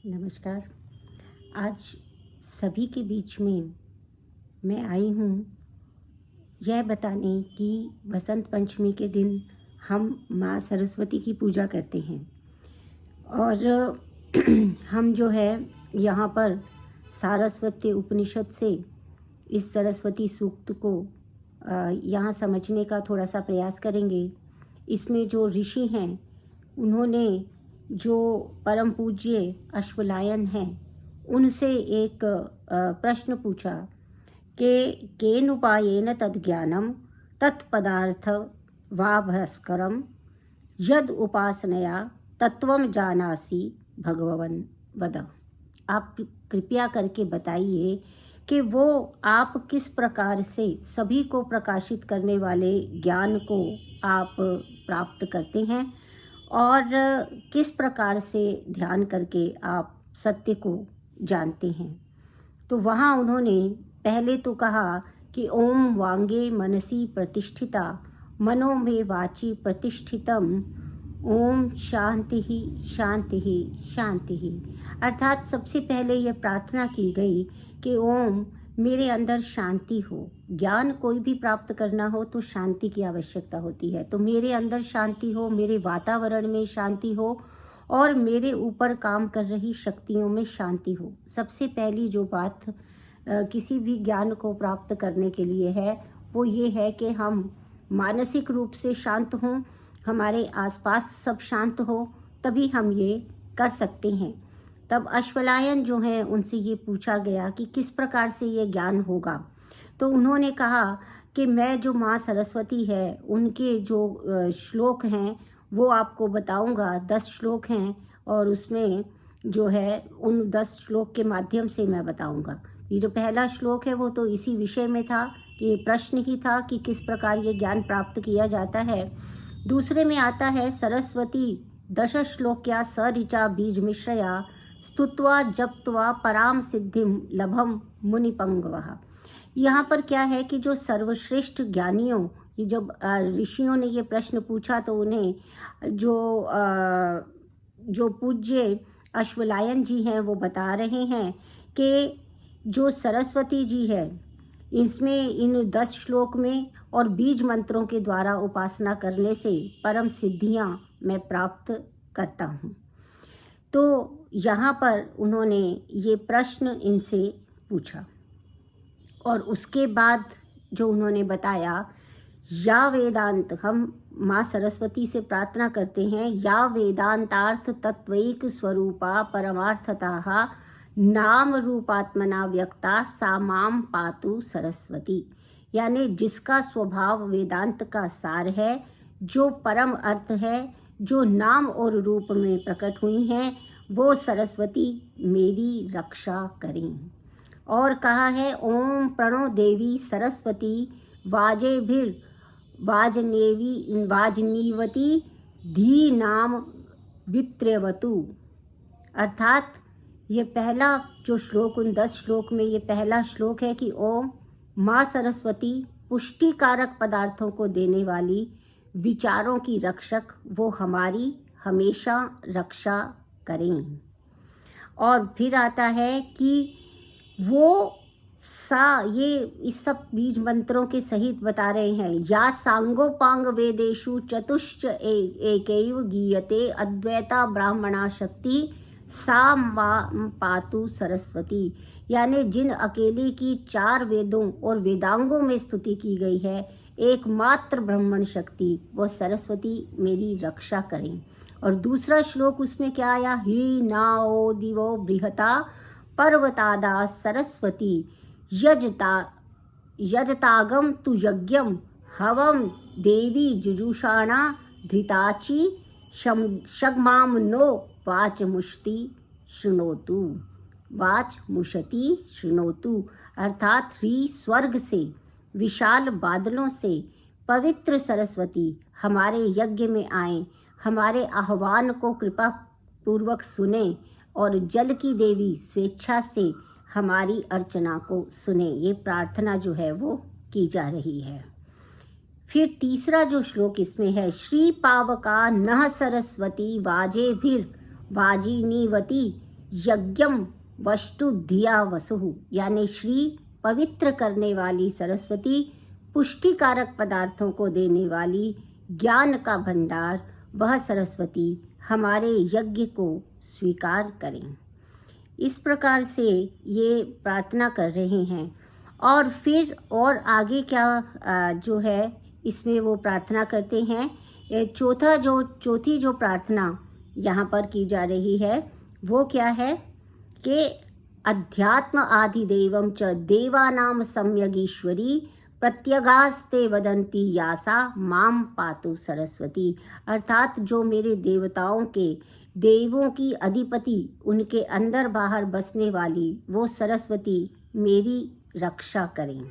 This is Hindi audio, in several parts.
नमस्कार। आज सभी के बीच में मैं आई हूँ यह बताने कि बसंत पंचमी के दिन हम माँ सरस्वती की पूजा करते हैं और हम जो है यहाँ पर सारस्वती उपनिषद से इस सरस्वती सूक्त को यहाँ समझने का थोड़ा सा प्रयास करेंगे। इसमें जो ऋषि हैं उन्होंने जो परम पूज्य अश्वलायन हैं उनसे एक प्रश्न पूछा कि केन उपायेन तद्ज्ञानम तत्पदार्थ वा भास्करम यद उपासनया तत्वम जानासि भगवन् वद। आप कृपया करके बताइए कि वो आप किस प्रकार से सभी को प्रकाशित करने वाले ज्ञान को आप प्राप्त करते हैं और किस प्रकार से ध्यान करके आप सत्य को जानते हैं। तो वहाँ उन्होंने पहले तो कहा कि ओम वांगे मनसी प्रतिष्ठिता मनो में वाची प्रतिष्ठितम ओम शांति ही शांति ही शांति ही। अर्थात सबसे पहले यह प्रार्थना की गई कि ओम मेरे अंदर शांति हो। ज्ञान कोई भी प्राप्त करना हो तो शांति की आवश्यकता होती है, तो मेरे अंदर शांति हो, मेरे वातावरण में शांति हो और मेरे ऊपर काम कर रही शक्तियों में शांति हो। सबसे पहली जो बात किसी भी ज्ञान को प्राप्त करने के लिए है वो ये है कि हम मानसिक रूप से शांत हों, हमारे आसपास सब शांत हो, तभी हम ये कर सकते हैं। तब अश्वलायन जो हैं उनसे ये पूछा गया कि किस प्रकार से ये ज्ञान होगा। तो उन्होंने कहा कि मैं जो माँ सरस्वती है उनके जो श्लोक हैं वो आपको बताऊंगा। 10 श्लोक हैं और उसमें जो है उन 10 श्लोक के माध्यम से मैं बताऊंगा। ये जो पहला श्लोक है वो तो इसी विषय में था, ये प्रश्न ही था कि किस प्रकार ये ज्ञान प्राप्त किया जाता है। दूसरे में आता है सरस्वती 10 श्लोक्या सऋचा बीज मिश्रया स्तुत्वा जप्त्वा पराम सिद्धिम लभम मुनिपंगवः। यहाँ पर क्या है कि जो सर्वश्रेष्ठ ज्ञानियों, ये जब ऋषियों ने ये प्रश्न पूछा तो उन्हें जो पूज्य अश्वलायन जी हैं वो बता रहे हैं कि जो सरस्वती जी है इसमें इन 10 श्लोक में और बीज मंत्रों के द्वारा उपासना करने से परम सिद्धियां मैं प्राप्त करता हूँ। तो यहाँ पर उन्होंने ये प्रश्न इनसे पूछा और उसके बाद जो उन्होंने बताया या वेदांत, हम माँ सरस्वती से प्रार्थना करते हैं या वेदांतार्थ तत्वैक स्वरूपा परमार्थतः नाम रूपात्मना व्यक्ता सा माम पातु सरस्वती। यानी जिसका स्वभाव वेदांत का सार है, जो परम अर्थ है, जो नाम और रूप में प्रकट हुई हैं, वो सरस्वती मेरी रक्षा करें। और कहा है ओम प्रणो देवी सरस्वती वाजेभिर वाजनीवती धी नाम वित्र्यवतु। अर्थात ये पहला जो श्लोक उन 10 श्लोक में ये पहला श्लोक है कि ओम माँ सरस्वती पुष्टिकारक पदार्थों को देने वाली, विचारों की रक्षक, वो हमारी हमेशा रक्षा करें। और फिर आता है कि वो ये इस सब बीज मंत्रों के सहित बता रहे हैं या सांगोपांग वेदेषु चतुश्च एकैव गीयते अद्वैता ब्राह्मणा शक्ति सा मां पातु सरस्वती। यानी जिन अकेले की 4 वेदों और वेदांगों में स्तुति की गई है, एकमात्र ब्राह्मण शक्ति वो सरस्वती मेरी रक्षा करें। और दूसरा श्लोक उसमें क्या आया, ही नाओ दिवो बृहता पर्वतादा सरस्वती यजतागम तु यज्ञम हवम देवी जुजुषाणा धृताची शग्माम नो वाचमुष्टि शृणोतु वाचमुषति शृणोतु। अर्थात ही स्वर्ग से विशाल बादलों से पवित्र सरस्वती हमारे यज्ञ में आए, हमारे आह्वान को कृपा पूर्वक सुने और जल की देवी स्वेच्छा से हमारी अर्चना को सुने। ये प्रार्थना जो है वो की जा रही है। फिर तीसरा जो श्लोक इसमें है, श्री पावका नह सरस्वती वाजेभिर वाजिनीवती यज्ञम वस्तु धिया वसुः, यानी श्री पवित्र करने वाली सरस्वती, पुष्टिकारक पदार्थों को देने वाली, ज्ञान का भंडार, वह सरस्वती हमारे यज्ञ को स्वीकार करें। इस प्रकार से ये प्रार्थना कर रहे हैं। और फिर और आगे क्या जो है इसमें वो प्रार्थना करते हैं। चौथी जो प्रार्थना यहाँ पर की जा रही है वो क्या है कि अध्यात्म आदिदेवं च देवानाम सम्यगीश्वरी प्रत्यगास्ते वदंती यासा माम पातु सरस्वती। अर्थात जो मेरे देवताओं के, देवों की अधिपति, उनके अंदर बाहर बसने वाली वो सरस्वती मेरी रक्षा करें।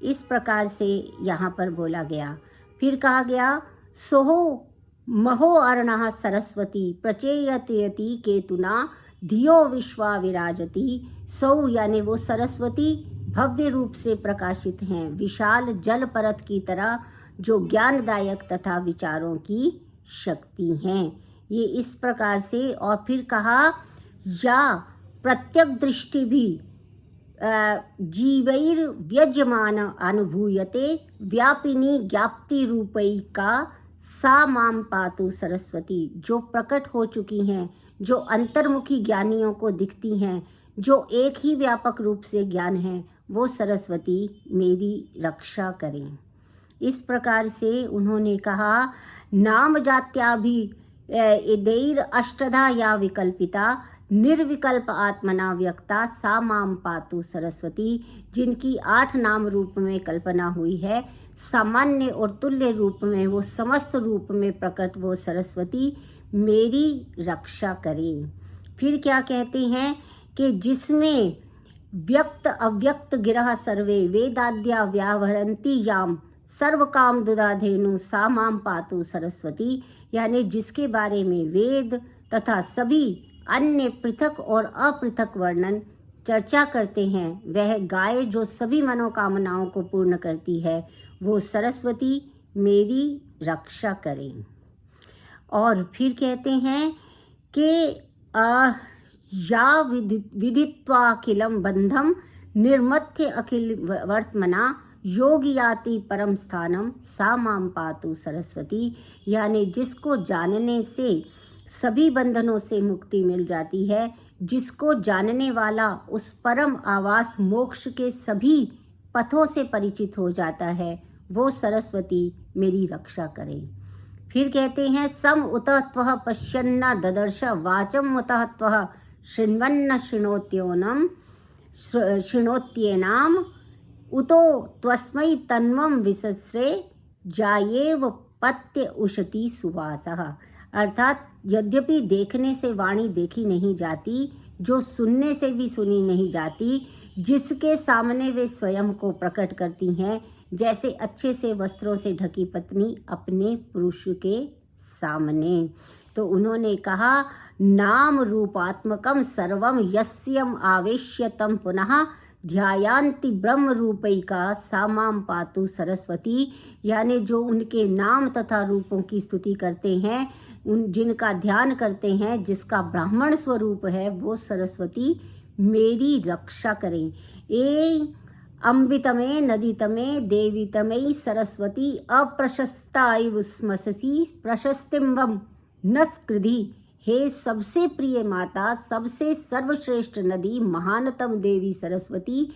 इस प्रकार से यहाँ पर बोला गया। फिर कहा गया सोहो महो अर्णः सरस्वती प्रचेयतयति केतुना धियो विश्वा विराजती। सौ यानी वो सरस्वती भव्य रूप से प्रकाशित हैं, विशाल जल परत की तरह, जो ज्ञानदायक तथा विचारों की शक्ति हैं। ये इस प्रकार से। और फिर कहा या प्रत्यक दृष्टि भी जीवैर व्यज्यमान अनुभूयते व्यापिनी ज्ञाप्ति रूपैका सा माम पातु सरस्वती। जो प्रकट हो चुकी हैं, जो अंतर्मुखी ज्ञानियों को दिखती हैं, जो एक ही व्यापक रूप से ज्ञान है, वो सरस्वती मेरी रक्षा करें। इस प्रकार से उन्होंने कहा नाम जात्या भी इदैर अष्टधा या विकल्पिता निर्विकल्प आत्मना व्यक्ता सा माम पातु सरस्वती। जिनकी 8 नाम रूप में कल्पना हुई है, सामान्य और तुल्य रूप में, वो समस्त रूप में प्रकट वो सरस्वती मेरी रक्षा करें। फिर क्या कहते हैं कि जिसमें व्यक्त अव्यक्त गिरह सर्वे वेदाद्या व्यावहरन्ति याम सर्व काम दुदाधेनु सा माम पातु सरस्वती। यानी जिसके बारे में वेद तथा सभी अन्य पृथक और अपृथक वर्णन चर्चा करते हैं, वह गाय जो सभी मनोकामनाओं को पूर्ण करती है, वो सरस्वती मेरी रक्षा करें। और फिर कहते हैं कि या विदित्वाखिलम बंधम निर्मथ्य अखिल वर्तमना योगियाति परम स्थानम सा माम पातु सरस्वती। यानी जिसको जानने से सभी बंधनों से मुक्ति मिल जाती है, जिसको जानने वाला उस परम आवास मोक्ष के सभी पथों से परिचित हो जाता है, वो सरस्वती मेरी रक्षा करे। फिर कहते हैं सम उतः त्वः पश्यन्न ददर्श वाचम उतः त्वः शृण्वन्न शृणोत्येनाम उतो त्वस्मै तन्वं विसस्रे जायेव पत्य उशती सुवासः। अर्थात यद्यपि देखने से वाणी देखी नहीं जाती, जो सुनने से भी सुनी नहीं जाती, जिसके सामने वे स्वयं को प्रकट करती हैं, जैसे अच्छे से वस्त्रों से ढकी पत्नी अपने पुरुष के सामने। तो उन्होंने कहा नाम रूपात्मकम सर्वम यस्यम आवेश्य तम पुनः ध्यायान्ति ब्रह्म रूपैका सा माम पातु सरस्वती। यानी जो उनके नाम तथा रूपों की स्तुति करते हैं, उन जिनका ध्यान करते हैं, जिसका ब्राह्मण स्वरूप है, वो सरस्वती मेरी रक्षा करें। ए अम्बितमे नदीतमे देवीतमे सरस्वती अप्रशस्ता इव स्मससी प्रशस्तिम्बम नस्कृधि। हे सबसे प्रिय माता, सबसे सर्वश्रेष्ठ नदी, महानतम देवी सरस्वती,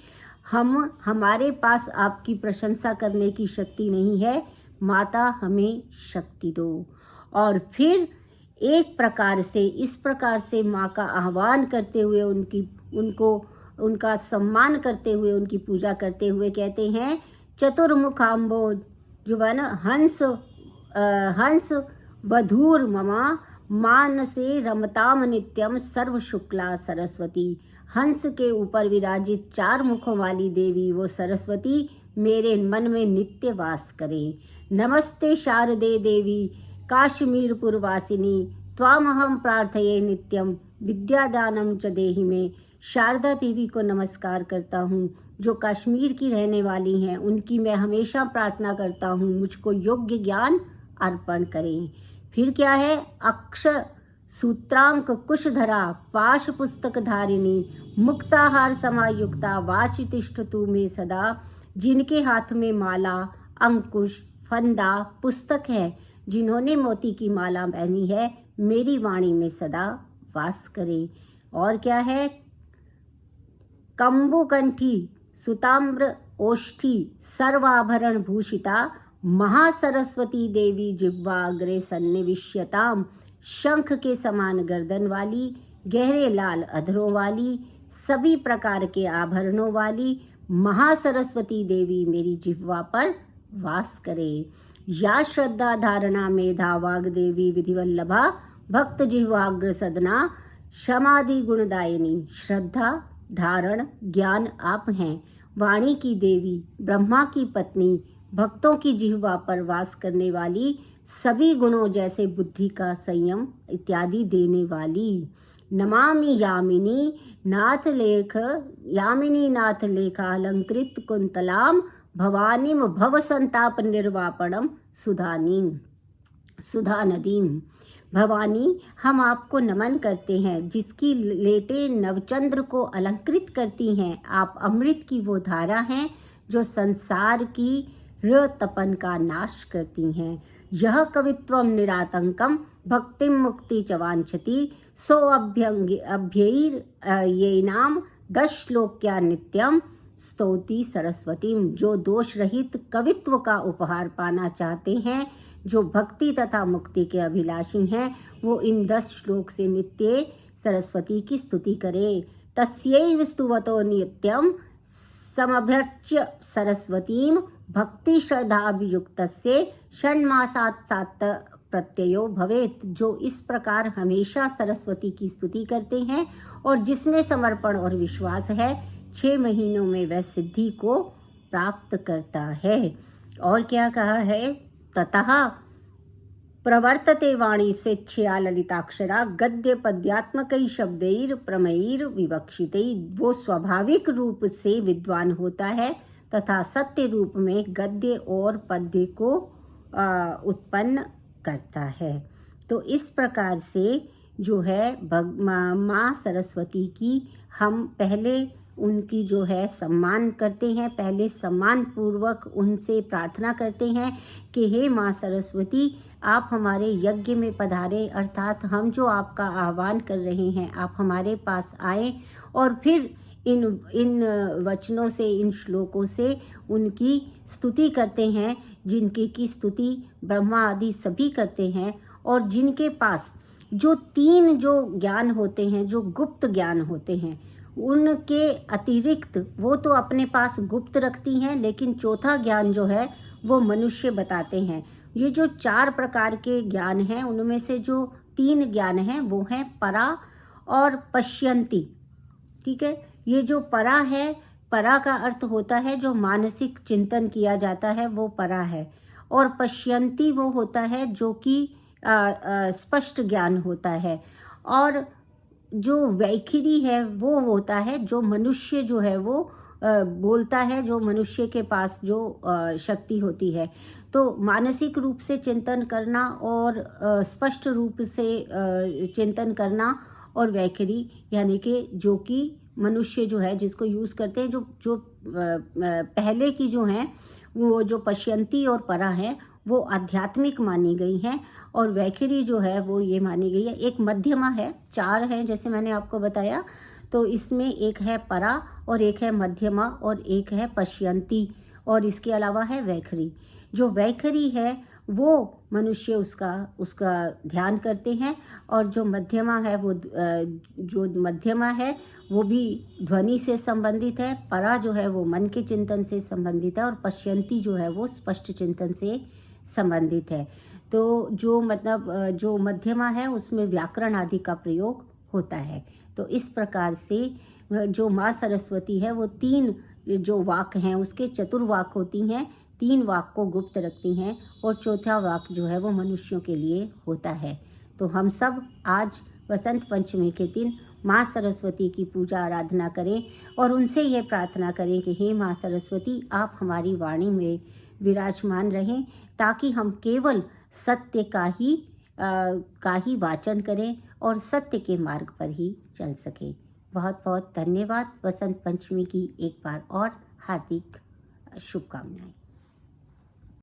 हमारे पास आपकी प्रशंसा करने की शक्ति नहीं है, माता हमें शक्ति दो। और फिर एक प्रकार से, इस प्रकार से माँ का आह्वान करते हुए, उनका सम्मान करते हुए, उनकी पूजा करते हुए कहते हैं चतुर्मुखाम्बोज जो है ना, हंस वधूर ममा मानसे रमताम नित्यम सर्व शुक्ला सरस्वती। हंस के ऊपर विराजित 4 मुखों वाली देवी वो सरस्वती मेरे मन में नित्य वास करे। नमस्ते शारदे देवी काश्मीरपुर वासिनी त्वामहम प्रार्थये नित्यम विद्यादानम च देहि में। शारदा देवी को नमस्कार करता हूँ, जो कश्मीर की रहने वाली हैं, उनकी मैं हमेशा प्रार्थना करता हूँ, मुझको योग्य ज्ञान अर्पण करें। फिर क्या है सूत्रांक कुशधरा पाश पुस्तक धारिणी मुक्ताहार समायुक्ता वाचि तिष्ठतु मे सदा। जिनके हाथ में माला, अंकुश, फंदा, पुस्तक है, जिन्होंने मोती की माला पहनी है, मेरी वाणी में सदा वास करे। और क्या है? कंबुकंठी सुताम्र ओष्ठी सर्वाभरण भूषिता महासरस्वती देवी जिह्वाग्रे सन्निविष्यताम। शंख के समान गर्दन वाली, गहरे लाल अधरों वाली, सभी प्रकार के आभरणों वाली महासरस्वती देवी मेरी जिह्वा पर वास करे। या श्रद्धा धारणा मेधा वाग देवी विधिवल्लभा भक्त जिह्वाग्र सदना क्षमादि गुणदायिनी। श्रद्धा, धारण, ज्ञान आप हैं, वाणी की देवी, ब्रह्मा की पत्नी, भक्तों की जिह्वा पर वास करने वाली, सभी गुणों जैसे बुद्धि का संयम इत्यादि देने वाली। नमामि यामिनी नाथ लेखा अलंकृत कुंतलाम भवानीम भव संताप निर्वापणम सुधा नदीम। भवानी, हम आपको नमन करते हैं, जिसकी लेटे नवचंद्र को अलंकृत करती हैं। आप अमृत की वो धारा हैं जो संसार की तपन का नाश करती हैं। यह कवित्वम निरातंकम भक्तिम मुक्ति च वांछति सो अभ्यैर ये नाम 10 श्लोक्या नित्यम स्तौति सरस्वतीम। जो दोष रहित कवित्व का उपहार पाना चाहते हैं, जो भक्ति तथा मुक्ति के अभिलाषी हैं, वो इन 10 श्लोक से नित्य सरस्वती की स्तुति करें। तस्यैव स्तुवतो नित्यम समभ्यर्च्य सरस्वतीम भक्ति श्रद्धाभियुक्तस्य षण्मासात् सात प्रत्ययो भवेत्। जो इस प्रकार हमेशा सरस्वती की स्तुति करते हैं और जिसमें समर्पण और विश्वास है, 6 महीनों में वह सिद्धि को प्राप्त करता है। और क्या कहा है? ततः प्रवर्तते वाणी स्वेच्छया ललिताक्षरा गद्य पद्यात्मकई शब्दैर प्रमैर विवक्षितै। वो स्वाभाविक रूप से विद्वान होता है तथा सत्य रूप में गद्य और पद्य को उत्पन्न करता है। तो इस प्रकार से जो है माँ सरस्वती की हम पहले उनकी जो है सम्मान करते हैं, पहले सम्मान पूर्वक उनसे प्रार्थना करते हैं कि हे माँ सरस्वती, आप हमारे यज्ञ में पधारे, अर्थात हम जो आपका आह्वान कर रहे हैं, आप हमारे पास आए। और फिर इन वचनों से, इन श्लोकों से उनकी स्तुति करते हैं, जिनकी की स्तुति ब्रह्मा आदि सभी करते हैं। और जिनके पास जो 3 जो ज्ञान होते हैं, जो गुप्त ज्ञान होते हैं, उनके अतिरिक्त वो तो अपने पास गुप्त रखती हैं, लेकिन चौथा ज्ञान जो है वो मनुष्य बताते हैं। ये जो 4 प्रकार के ज्ञान हैं, उनमें से जो 3 ज्ञान हैं वो हैं परा और पश्यंती। ठीक है, ये जो परा है, परा का अर्थ होता है जो मानसिक चिंतन किया जाता है, वो परा है। और पश्यंती वो होता है जो कि स्पष्ट ज्ञान होता है। और जो वैखरी है वो होता है जो मनुष्य जो है वो बोलता है, जो मनुष्य के पास जो शक्ति होती है। तो मानसिक रूप से चिंतन करना और स्पष्ट रूप से चिंतन करना, और वैखरी यानी कि जो कि मनुष्य जो है जिसको यूज करते हैं, जो पहले की जो हैं वो जो पश्यंती और परा है वो आध्यात्मिक मानी गई हैं, और वैखरी जो है वो ये मानी गई है। एक मध्यमा है, 4 है जैसे मैंने आपको बताया। तो इसमें एक है परा और एक है मध्यमा और एक है पश्यंती, और इसके अलावा है वैखरी। जो वैखरी है वो मनुष्य उसका ध्यान करते हैं, और जो मध्यमा है वो भी ध्वनि से संबंधित है। परा जो है वो मन के चिंतन से संबंधित है, और पश्यंती जो है वो स्पष्ट चिंतन से संबंधित है। तो जो मध्यमा है उसमें व्याकरण आदि का प्रयोग होता है। तो इस प्रकार से जो माँ सरस्वती है वो 3 जो वाक हैं उसके चतुर्वाक होती हैं, 3 वाक को गुप्त रखती हैं, और चौथा वाक जो है वो मनुष्यों के लिए होता है। तो हम सब आज वसंत पंचमी के दिन माँ सरस्वती की पूजा आराधना करें और उनसे ये प्रार्थना करें कि हे माँ सरस्वती, आप हमारी वाणी में विराजमान रहें, ताकि हम केवल सत्य का ही का ही वाचन करें और सत्य के मार्ग पर ही चल सकें। बहुत बहुत धन्यवाद। वसंत पंचमी की एक बार और हार्दिक शुभकामनाएं।